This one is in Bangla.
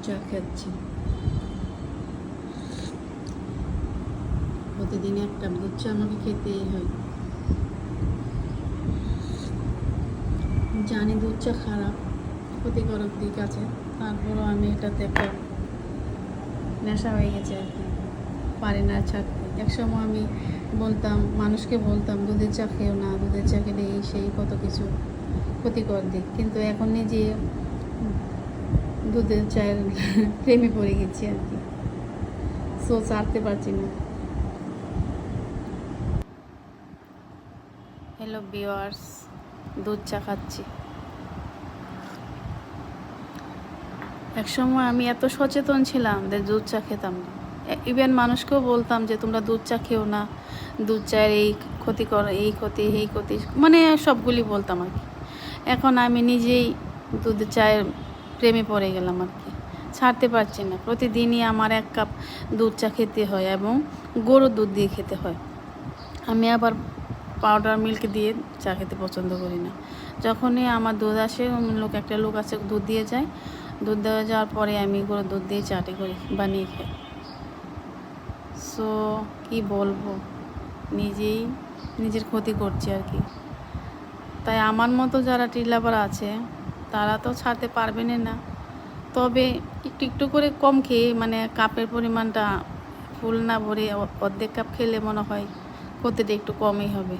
চা খাচ্ছি। প্রতিদিন এক কাপ দুধ চা আমাকে খেতেই হয়। জানি দুধ চা খারাপ, ক্ষতিকারক দিক আছে, তারপরও আমি এটাতে একটা নেশা হয়ে গেছে আর কি, পারি না ছাড়তে। একসময় আমি মানুষকে বলতাম দুধের চা খেও না, দুধের চা খেলে এই সেই কত কিছু ক্ষতিকর দিক, কিন্তু এখন নিজে দুধের চায়ের প্রেমে পড়ে গেছি আর কি, সো ছাড়তে পারছি না। হ্যালো ভিউয়ার্স, দুধ চা খাচ্ছি। একসময় আমি এত সচেতন ছিলাম যে দুধ চা খেতাম না, ইভেন মানুষকেও বলতাম যে তোমরা দুধ চা খেও না, দুধ চায়ের এই ক্ষতিকর, এই ক্ষতি, মানে সবগুলি বলতাম আর কি। এখন আমি নিজেই দুধ চায়ের প্রেমে পড়ে গেলাম আর কি, ছাড়তে পারছি না। প্রতিদিনই আমার এক কাপ দুধ চা খেতে হয় এবং গরুর দুধ দিয়ে খেতে হয়। আমি আবার পাউডার মিল্ক দিয়ে চা খেতে পছন্দ করি না। যখনই আমার দুধ আসে, একটা লোক আছে দুধ দিয়ে যায়, দুধ দেওয়া যাওয়ার পরে আমি গরুর দুধ দিয়ে চাটি করি, বানিয়ে খাই। সো কি বলবো, নিজেই নিজের ক্ষতি করছি আর কি। তাই আমার মতো যারা টি লাভার আছে তারা তো ছাড়তে পারবেন না, তবে একটু একটু করে কম খেয়ে, মানে কাপের পরিমাণটা ফুল না ভরে অর্ধেক কাপ খেলে মনে হয় ক্ষতিটা একটু কমই হবে।